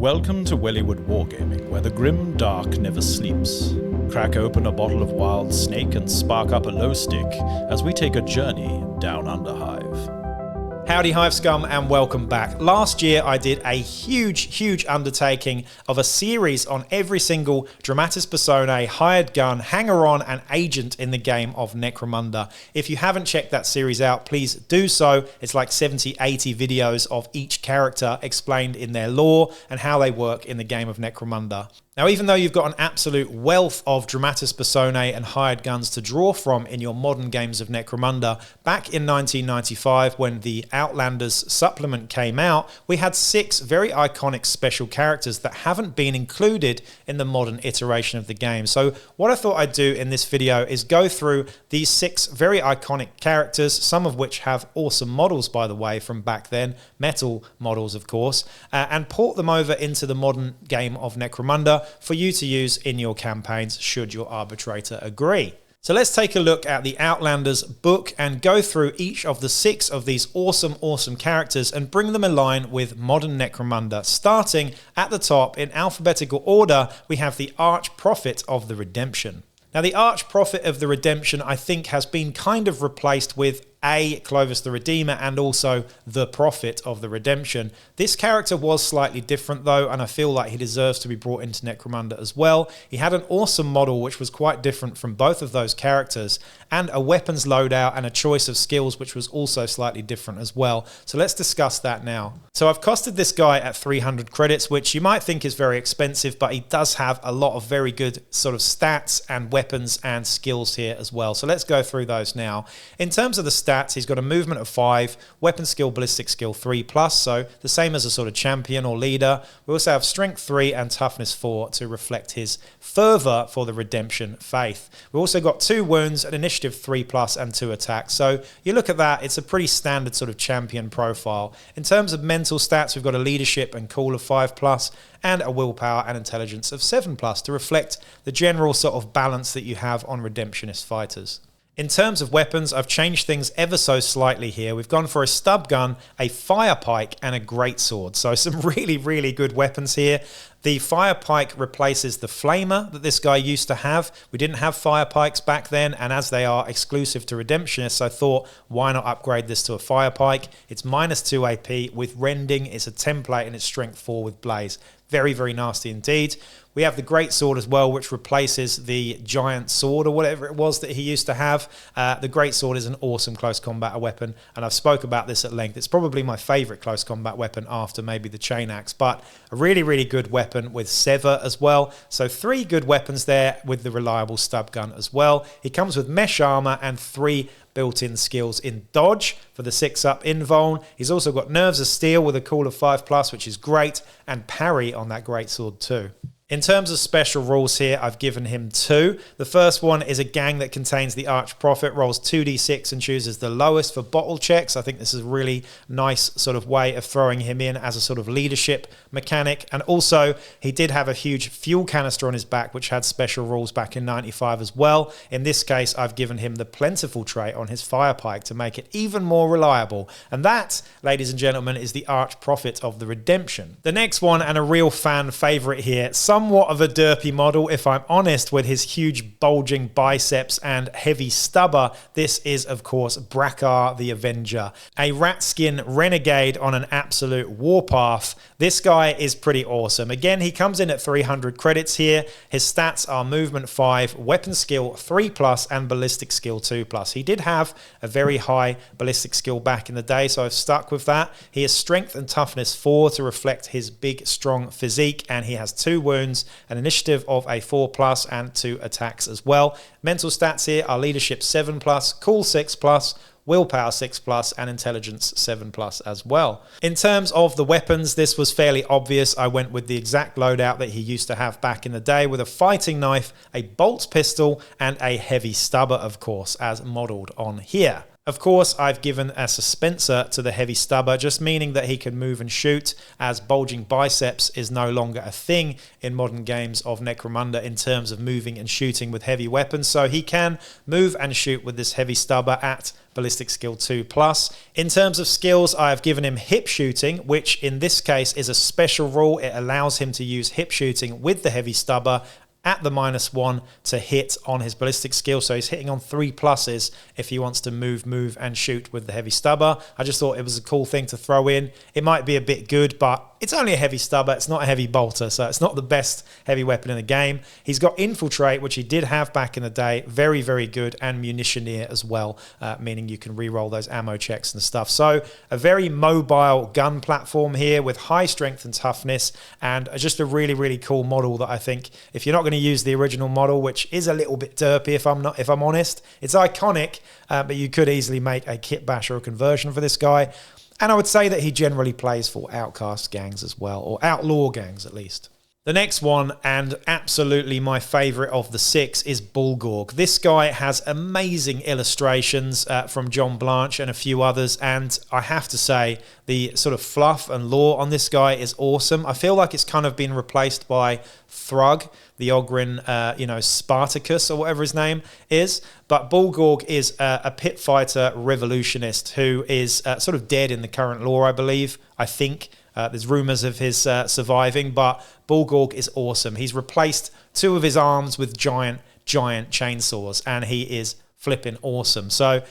Welcome to Wellywood Wargaming, where the grim dark never sleeps. Crack open a bottle of wild snake and spark up a low stick as we take a journey down Underhive. Howdy Hive Scum and welcome back. Last year I did a huge undertaking of a series on every single Dramatis Personae, hired gun, hanger-on and agent in the game of Necromunda. If you haven't checked that series out, please do so. It's like 70-80 videos of each character explained in their lore and how they work in the game of Necromunda. Now, even though you've got an absolute wealth of Dramatis Personae and hired guns to draw from in your modern games of Necromunda, back in 1995 when the Outlanders supplement came out, we had 6 very iconic special characters that haven't been included in the modern iteration of the game. So what I thought I'd do in this video is go through these 6 very iconic characters, some of which have awesome models, by the way, from back then, metal models, of course, and port them over into the modern game of Necromunda for you to use in your campaigns should your arbitrator agree. So let's take a look at the Outlanders book and go through each of the 6 of these awesome characters and bring them in line with modern Necromunda. Starting at the top in alphabetical order, we have the Arch Prophet of the Redemption. Now, the Arch Prophet of the Redemption, I think, has been kind of replaced with Clovis the Redeemer and also the Prophet of the Redemption. This character was slightly different though, and I feel like he deserves to be brought into Necromunda as well. He had an awesome model which was quite different from both of those characters, and a weapons loadout and a choice of skills which was also slightly different as well. So let's discuss that now. So I've costed this guy at 300 credits, which you might think is very expensive, but he does have a lot of very good sort of stats and weapons and skills here as well. So let's go through those now. In terms of the stats, he's got a movement of 5, weapon skill, ballistic skill 3+, so the same as a sort of champion or leader. We also have strength 3 and toughness 4 to reflect his fervor for the redemption faith. We've also got 2 wounds, an initiative 3+, and 2 attacks. So you look at that, it's a pretty standard sort of champion profile. In terms of mental stats, we've got a leadership and cool of 5+, and a willpower and intelligence of 7+, to reflect the general sort of balance that you have on redemptionist fighters. In terms of weapons, I've changed things ever so slightly here. We've gone for a stub gun, a fire pike, and a greatsword. So some really good weapons here. The fire pike replaces the flamer that this guy used to have. We didn't have fire pikes back then, and as they are exclusive to redemptionists, I thought, why not upgrade this to a fire pike? It's -2 AP with rending. It's a template and it's strength 4 with blaze. Very nasty indeed. We have the greatsword as well, which replaces the giant sword or whatever it was that he used to have. The greatsword is an awesome close combat weapon, and I've spoke about this at length. It's probably my favorite close combat weapon after maybe the chain axe, but a really good weapon with sever as well. So 3 good weapons there with the reliable stub gun as well. He comes with mesh armor and 3 built-in skills in dodge for the 6-up invuln. He's also got nerves of steel with a cool of 5+, which is great, and parry on that greatsword too. In terms of special rules here, I've given him 2. The first one is a gang that contains the Arch Prophet, rolls 2d6 and chooses the lowest for bottle checks. I think this is a really nice sort of way of throwing him in as a sort of leadership mechanic. And also, he did have a huge fuel canister on his back, which had special rules back in 95 as well. In this case, I've given him the plentiful trait on his fire pike to make it even more reliable. And that, ladies and gentlemen, is the Arch Prophet of the Redemption. The next one, and a real fan favorite here, somewhat of a derpy model, if I'm honest, with his huge bulging biceps and heavy stubber. This is, of course, Brackar the Avenger, a rat skin renegade on an absolute warpath. This guy is pretty awesome. Again, he comes in at 300 credits here. His stats are movement 5, weapon skill 3+, and ballistic skill 2+. He did have a very high ballistic skill back in the day, so I've stuck with that. He has strength and toughness 4 to reflect his big, strong physique, and he has 2 wounds, an initiative of a 4+, and 2 attacks as well. Mental stats here are leadership 7+, cool 6+, willpower 6+, and intelligence 7+ as well. In terms of the weapons, this was fairly obvious. I went with the exact loadout that he used to have back in the day, with a fighting knife, a bolt pistol, and a heavy stubber, of course, as modelled on here. Of course, I've given a suspensor to the heavy stubber, just meaning that he can move and shoot, as bulging biceps is no longer a thing in modern games of Necromunda in terms of moving and shooting with heavy weapons. So he can move and shoot with this heavy stubber at ballistic skill 2+. In terms of skills, I have given him hip shooting, which in this case is a special rule. It allows him to use hip shooting with the heavy stubber at the -1 to hit on his ballistic skill. So he's hitting on 3+ if he wants to move and shoot with the heavy stubber. I just thought it was a cool thing to throw in. It might be a bit good, but it's only a heavy stubber. It's not a heavy bolter, so it's not the best heavy weapon in the game. He's got infiltrate, which he did have back in the day. Very, very good. And munitioneer as well, meaning you can re-roll those ammo checks and stuff. So a very mobile gun platform here with high strength and toughness, and just a really, really cool model that I think if you're not going to use the original model, which is a little bit derpy if I'm honest, it's iconic, but you could easily make a kit bash or a conversion for this guy. And I would say that he generally plays for outcast gangs as well, or outlaw gangs at least. The next one, and absolutely my favourite of the 6, is Gorg. This guy has amazing illustrations from John Blanche and a few others, and I have to say the sort of fluff and lore on this guy is awesome. I feel like it's kind of been replaced by Thrug, the Ogren, Spartacus or whatever his name is. But Gorg is a pit fighter revolutionist who is sort of dead in the current lore, I believe. I think there's rumours of his surviving, but Gorg is awesome. He's replaced 2 of his arms with giant chainsaws, and he is flipping awesome. So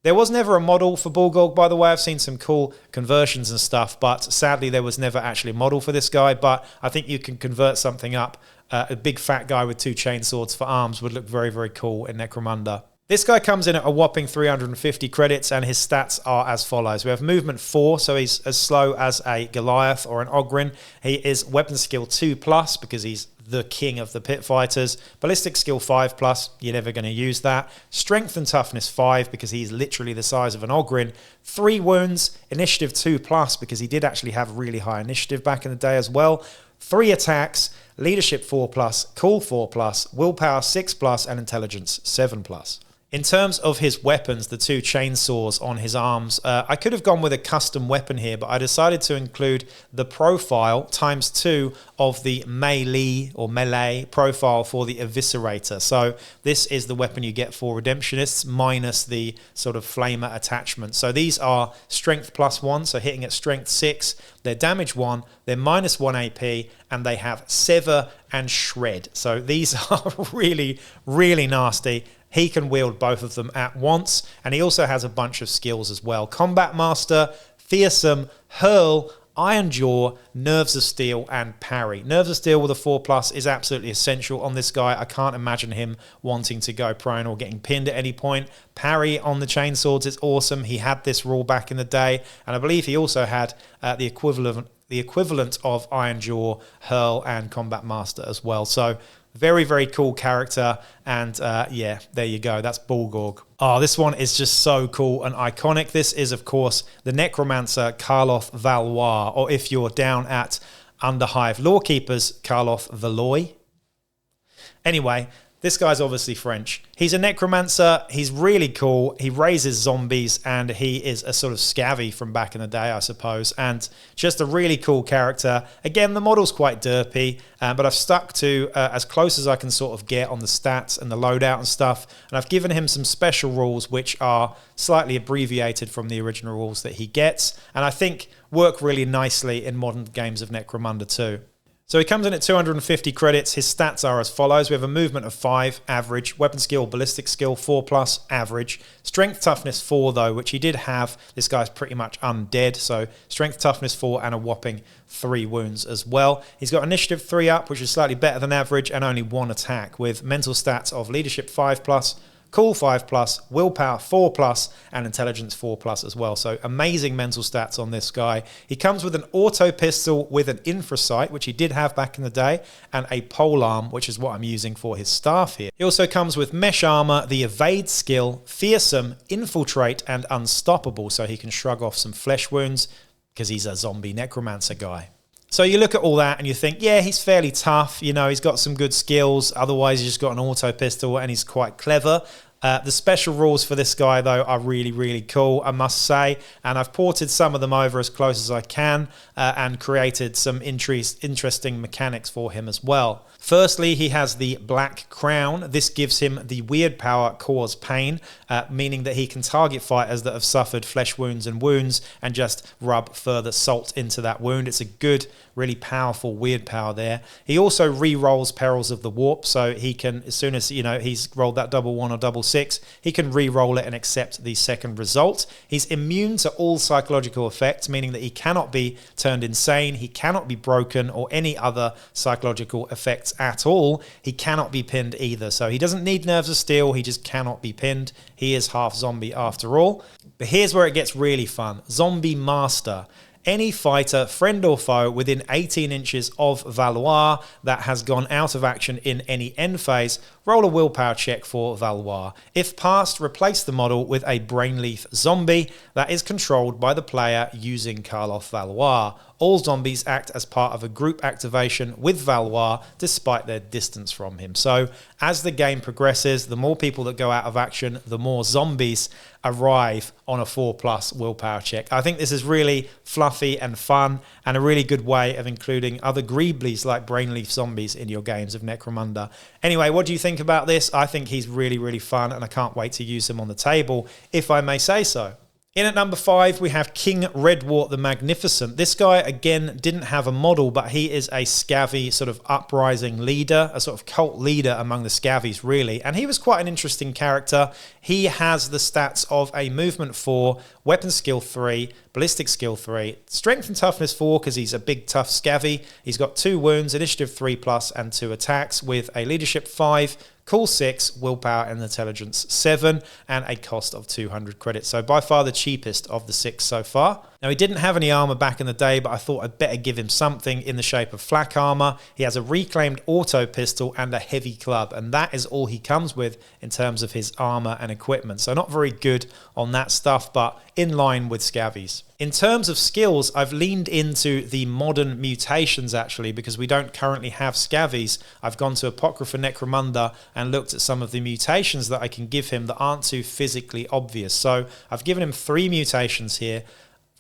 there was never a model for Gorg, by the way. I've seen some cool conversions and stuff, but sadly there was never actually a model for this guy. But I think you can convert something up. A big fat guy with 2 chainswords for arms would look very, very cool in Necromunda. This guy comes in at a whopping 350 credits, and his stats are as follows. We have movement 4, so he's as slow as a Goliath or an Ogren. He is weapon skill 2+, because he's the king of the pit fighters. Ballistic skill 5+, you're never going to use that. Strength and toughness 5, because he's literally the size of an Ogren. 3 wounds, initiative 2+, because he did actually have really high initiative back in the day as well. 3 attacks, leadership 4+, cool 4+, willpower 6+, and intelligence 7+. In terms of his weapons, the 2 chainsaws on his arms, I could have gone with a custom weapon here, but I decided to include the profile ×2 of the melee profile for the Eviscerator. So this is the weapon you get for Redemptionists minus the sort of flamer attachment. So these are strength +1, so hitting at strength 6. They're damage 1, they're -1 AP, and they have sever and shred. So these are really, really nasty. He can wield both of them at once, and he also has a bunch of skills as well. Combat Master, Fearsome, Hurl, Iron Jaw, Nerves of Steel, and Parry. Nerves of Steel with a 4+ is absolutely essential on this guy. I can't imagine him wanting to go prone or getting pinned at any point. Parry on the chainswords is awesome. He had this rule back in the day, and I believe he also had the equivalent of Iron Jaw, Hurl, and Combat Master as well. So very, very cool character, and yeah, there you go. That's Gorg. Oh, this one is just so cool and iconic. This is, of course, the Necromancer Carlo Valwis, or if you're down at Underhive Lawkeepers, Carlo Valwis. Anyway, this guy's obviously French. He's a necromancer. He's really cool. He raises zombies, and he is a sort of scavvy from back in the day, I suppose. And just a really cool character. Again, the model's quite derpy, but I've stuck to as close as I can sort of get on the stats and the loadout and stuff. And I've given him some special rules, which are slightly abbreviated from the original rules that he gets, and I think work really nicely in modern games of Necromunda too. So he comes in at 250 credits. His stats are as follows. We have a movement of 5, average. Weapon skill, ballistic skill, 4+, average. Strength, toughness 4, though, which he did have. This guy's pretty much undead. So strength, toughness 4, and a whopping 3 wounds as well. He's got initiative 3 up, which is slightly better than average, and only 1 attack, with mental stats of leadership 5+, cool 5+, willpower 4+, and intelligence 4+ as well. So amazing mental stats on this guy. He comes with an auto pistol with an infrasight, which he did have back in the day, and a polearm, which is what I'm using for his staff here. He also comes with mesh armor, the evade skill, fearsome, infiltrate, and unstoppable, so he can shrug off some flesh wounds because he's a zombie necromancer guy. So you look at all that and you think, yeah, he's fairly tough. You know, he's got some good skills. Otherwise, he's just got an auto pistol and he's quite clever. The special rules for this guy, though, are really, really cool, I must say. And I've ported some of them over as close as I can and created some interesting mechanics for him as well. Firstly, he has the Black Crown. This gives him the weird power Cause Pain, meaning that he can target fighters that have suffered flesh wounds and just rub further salt into that wound. It's a good, really powerful weird power there. He also re-rolls Perils of the Warp, so he can, as soon as he's rolled that double 1 or double 6, he can re-roll it and accept the second result. He's immune to all psychological effects, meaning that he cannot be turned insane, he cannot be broken, or any other psychological effects at all. He cannot be pinned either, so he doesn't need Nerves of Steel, he just cannot be pinned. He is half zombie after all. But here's where it gets really fun. Zombie Master. Any fighter, friend or foe, within 18 inches of Valois that has gone out of action in any end phase, roll a willpower check for Valois. If passed, replace the model with a Brainleaf zombie that is controlled by the player using Carlo Valwis. All zombies act as part of a group activation with Valois despite their distance from him. So as the game progresses, the more people that go out of action, the more zombies arrive on a 4+ willpower check. I think this is really fluffy and fun and a really good way of including other Greeblies like Brainleaf zombies in your games of Necromunda. Anyway, what do you think about this? I think he's really, really fun and I can't wait to use him on the table, if I may say so. In at number 5, we have King Redwart the Magnificent. This guy, again, didn't have a model, but he is a scavvy sort of uprising leader, a sort of cult leader among the scavvies, really. And he was quite an interesting character. He has the stats of a movement 4, weapon skill 3, ballistic skill 3, strength and toughness 4 because he's a big tough scavvy. He's got 2 wounds, initiative 3+, and 2 attacks with a leadership 5, cool 6, willpower and intelligence 7, and a cost of 200 credits. So by far the cheapest of the 6 so far. Now, he didn't have any armor back in the day, but I thought I'd better give him something in the shape of flak armor. He has a reclaimed auto pistol and a heavy club, and that is all he comes with in terms of his armor and equipment. So not very good on that stuff, but in line with scavvies. In terms of skills, I've leaned into the modern mutations actually, because we don't currently have scavvies. I've gone to Apocrypha Necromunda and looked at some of the mutations that I can give him that aren't too physically obvious. So I've given him 3 mutations here.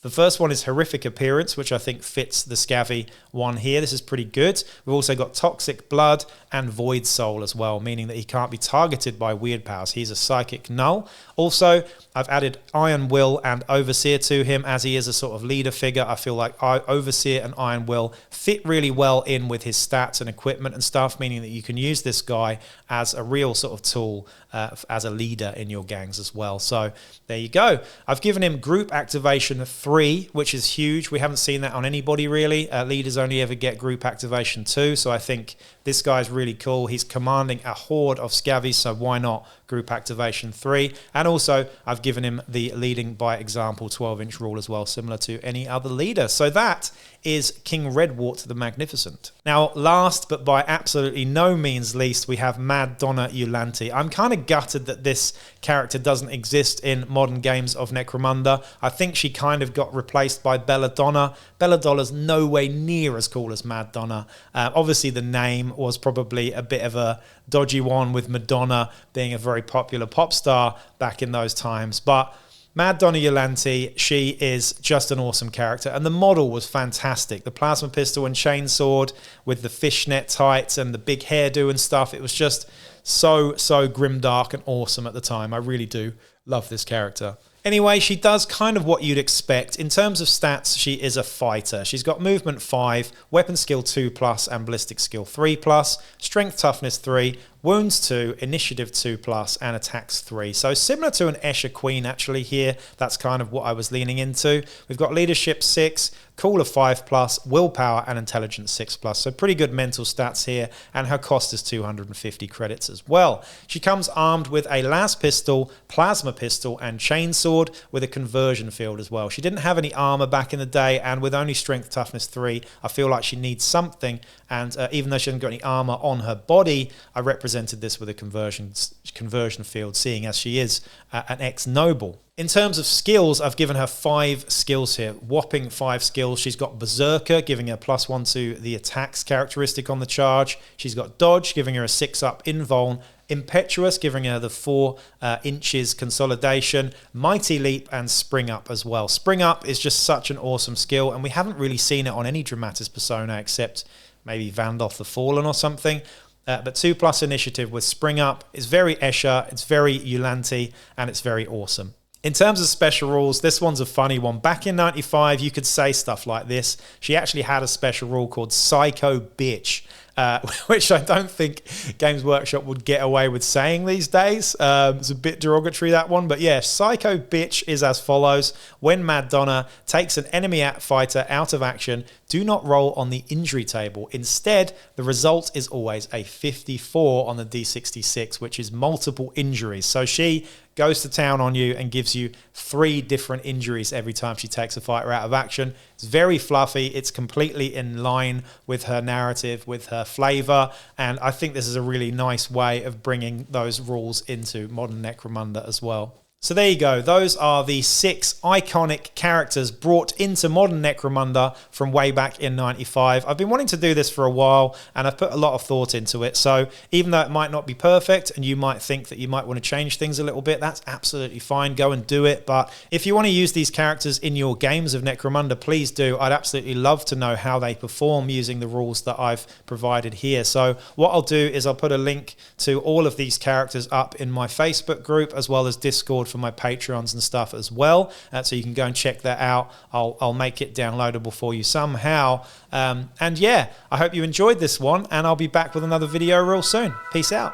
The first one is Horrific Appearance, which I think fits the scavvy one here. This is pretty good. We've also got Toxic Blood and Void Soul as well, meaning that he can't be targeted by weird powers. He's a psychic null. Also, I've added Iron Will and Overseer to him as he is a sort of leader figure. I feel like Overseer and Iron Will fit really well in with his stats and equipment and stuff, meaning that you can use this guy as a real sort of tool as a leader in your gangs as well. So there you go. I've given him Group Activation 3, which is huge. We haven't seen that on anybody really. Leaders only ever get Group Activation 2, so I think this guy's really cool. He's commanding a horde of scavvies, so why not Group Activation 3? And also, I've given him the Leading by Example 12-inch rule as well, similar to any other leader. So that is King Redwart the Magnificent. Now, last but by absolutely no means least, we have Mad Donna Ulante. I'm kind of gutted that this character doesn't exist in modern games of Necromunda. I think she kind of got replaced by Belladonna. Belladonna's no way near as cool as Mad Donna. Obviously, the name was probably a bit of a dodgy one with Madonna being a very popular pop star back in those times, but Mad Donna Ulante, she is just an awesome character, and the model was fantastic. The plasma pistol and chainsword with the fishnet tights and the big hairdo and stuff. It was just so grimdark and awesome at the time. I really do love this character. Anyway, she does kind of what you'd expect. In terms of stats, she is a fighter. She's got movement 5, weapon skill 2+, and ballistic skill 3+, strength toughness 3, wounds 2, initiative 2+, and attacks 3. So similar to an Escher Queen actually here. That's kind of what I was leaning into. We've got leadership 6, cooler 5+, willpower and intelligence 6+. So pretty good mental stats here, and her cost is 250 credits as well. She comes armed with a las pistol, plasma pistol, and chainsword with a conversion field as well. She didn't have any armor back in the day, and with only strength toughness 3, I feel like she needs something. And even though she hasn't got any armor on her body, I represented this with a conversion field, seeing as she is an ex-noble. In terms of skills, I've given her 5 skills here, whopping 5 skills. She's got Berserker, giving her +1 to the attacks characteristic on the charge. She's got Dodge, giving her a 6-up invuln Impetuous, giving her the 4 inches consolidation, Mighty Leap, and Spring Up as well. Spring Up is just such an awesome skill, and we haven't really seen it on any Dramatis persona except maybe Vandoth the Fallen or something. But 2+ initiative with Spring Up is very Escher, it's very Ulante, and it's very awesome. In terms of special rules, this one's a funny one. Back in 95, you could say stuff like this. She actually had a special rule called Psycho Bitch, which I don't think Games Workshop would get away with saying these days. It's a bit derogatory, that one. But yeah, Psycho Bitch is as follows. When Mad Donna takes an enemy fighter out of action, do not roll on the injury table. Instead, the result is always a 54 on the D66, which is multiple injuries. So she goes to town on you and gives you 3 different injuries every time she takes a fighter out of action. It's very fluffy. It's completely in line with her narrative, with her flavor. And I think this is a really nice way of bringing those rules into modern Necromunda as well. So there you go. Those are the 6 iconic characters brought into modern Necromunda from way back in 95. I've been wanting to do this for a while, and I've put a lot of thought into it. So even though it might not be perfect, and you might think that you might want to change things a little bit, that's absolutely fine. Go and do it. But if you want to use these characters in your games of Necromunda, please do. I'd absolutely love to know how they perform using the rules that I've provided here. So what I'll do is I'll put a link to all of these characters up in my Facebook group, as well as Discord for my Patreons and stuff as well, so you can go and check that out. I'll make it downloadable for you somehow, and yeah, I hope you enjoyed this one, and I'll be back with another video real soon. Peace out.